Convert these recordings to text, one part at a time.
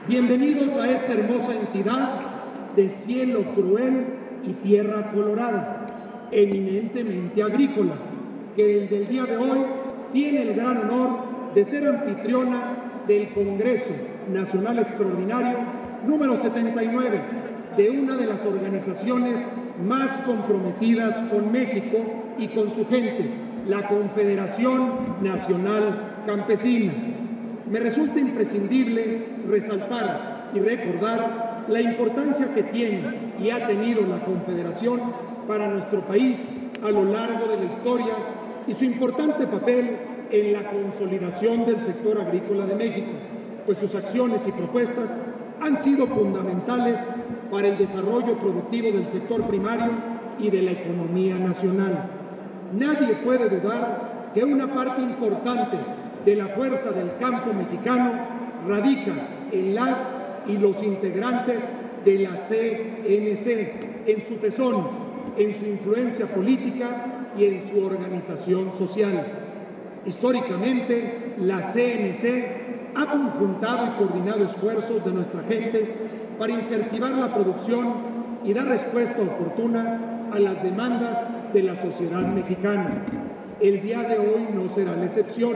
Bienvenidos a esta hermosa entidad de cielo cruel y tierra colorada, eminentemente agrícola, que desde el día de hoy tiene el gran honor de ser anfitriona del Congreso Nacional Extraordinario número 79 de una de las organizaciones más comprometidas con México y con su gente, la Confederación Nacional Campesina. Me resulta imprescindible resaltar y recordar la importancia que tiene y ha tenido la Confederación para nuestro país a lo largo de la historia y su importante papel en la consolidación del sector agrícola de México, pues sus acciones y propuestas han sido fundamentales para el desarrollo productivo del sector primario y de la economía nacional. Nadie puede dudar que una parte importante de la fuerza del campo mexicano radica en las y los integrantes de la CNC, en su tesón, en su influencia política y en su organización social. Históricamente, la CNC ha conjuntado y coordinado esfuerzos de nuestra gente para incentivar la producción y dar respuesta oportuna a las demandas de la sociedad mexicana. El día de hoy no será la excepción.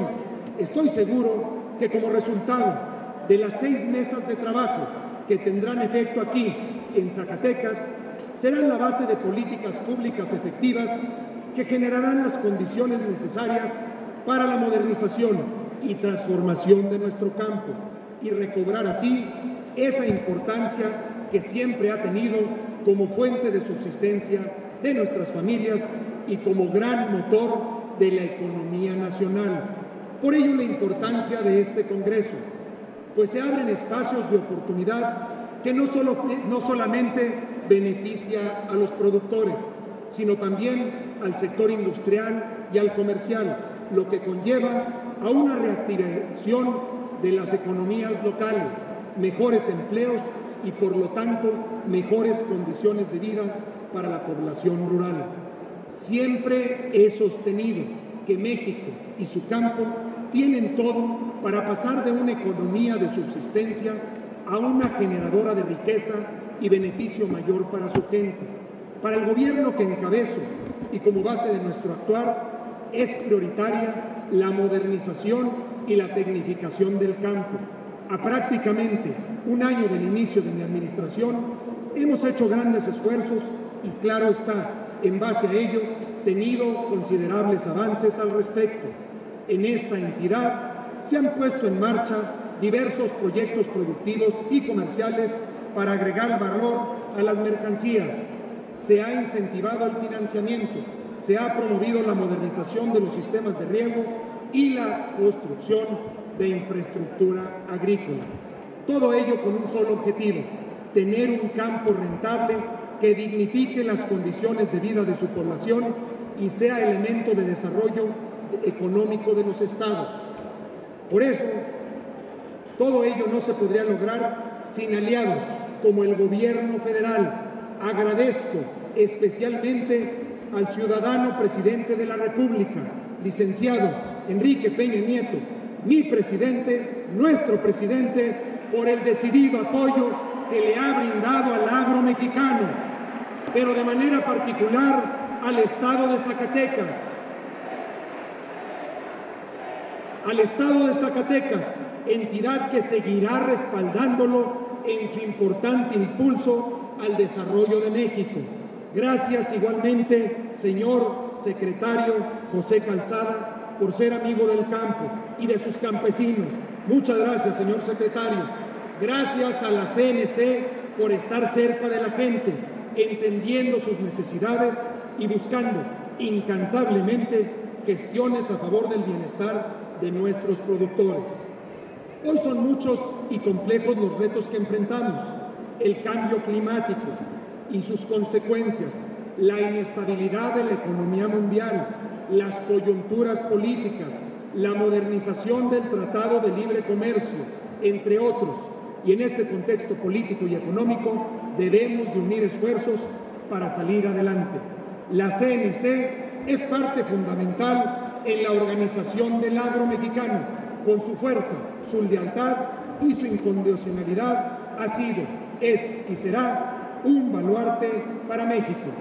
Estoy seguro que como resultado de las 6 mesas de trabajo que tendrán efecto aquí en Zacatecas, serán la base de políticas públicas efectivas que generarán las condiciones necesarias para la modernización y transformación de nuestro campo y recobrar así esa importancia que siempre ha tenido como fuente de subsistencia de nuestras familias y como gran motor de la economía nacional. Por ello la importancia de este Congreso, pues se abren espacios de oportunidad que no solamente beneficia a los productores, sino también al sector industrial y al comercial, lo que conlleva a una reactivación de las economías locales, mejores empleos y por lo tanto mejores condiciones de vida para la población rural. Siempre he sostenido que México y su campo tienen todo para pasar de una economía de subsistencia a una generadora de riqueza y beneficio mayor para su gente. Para el gobierno que encabezo y como base de nuestro actuar, es prioritaria la modernización y la tecnificación del campo. A prácticamente un año del inicio de mi administración, hemos hecho grandes esfuerzos y claro está, en base a ello, tenido considerables avances al respecto. En esta entidad se han puesto en marcha diversos proyectos productivos y comerciales para agregar valor a las mercancías. Se ha incentivado el financiamiento, se ha promovido la modernización de los sistemas de riego y la construcción de infraestructura agrícola. Todo ello con un solo objetivo: tener un campo rentable que dignifique las condiciones de vida de su población y sea elemento de desarrollo económico de los estados. Por eso, todo ello no se podría lograr sin aliados como el gobierno federal. Agradezco especialmente al ciudadano presidente de la República, licenciado Enrique Peña Nieto, mi presidente, nuestro presidente, por el decidido apoyo que le ha brindado al agro mexicano, pero de manera particular al estado de Zacatecas. Al estado de Zacatecas, entidad que seguirá respaldándolo en su importante impulso al desarrollo de México. Gracias igualmente, señor secretario José Calzada, por ser amigo del campo y de sus campesinos. Muchas gracias, señor secretario. Gracias a la CNC por estar cerca de la gente, entendiendo sus necesidades y buscando incansablemente gestiones a favor del bienestar de nuestros productores. Hoy son muchos y complejos los retos que enfrentamos: el cambio climático y sus consecuencias, la inestabilidad de la economía mundial, las coyunturas políticas, la modernización del Tratado de Libre Comercio, entre otros. Y en este contexto político y económico debemos de unir esfuerzos para salir adelante. La CNC es parte fundamental en la organización del agro mexicano, con su fuerza, su lealtad y su incondicionalidad ha sido, es y será un baluarte para México.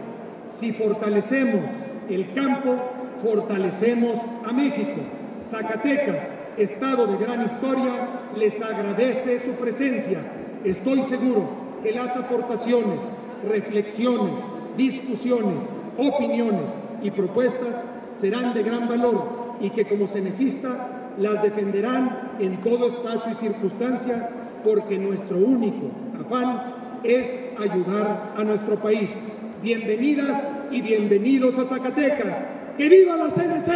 Si fortalecemos el campo, fortalecemos a México. Zacatecas, estado de gran historia, les agradece su presencia. Estoy seguro que las aportaciones, reflexiones, discusiones, opiniones y propuestas serán de gran valor y que, como se necesita, las defenderán en todo espacio y circunstancia, porque nuestro único afán es ayudar a nuestro país. Bienvenidas y bienvenidos a Zacatecas. ¡Que viva la CNC!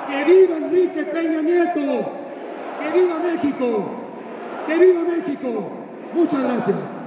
¡Que viva Enrique Peña Nieto! ¡Que viva México! ¡Que viva México! Muchas gracias.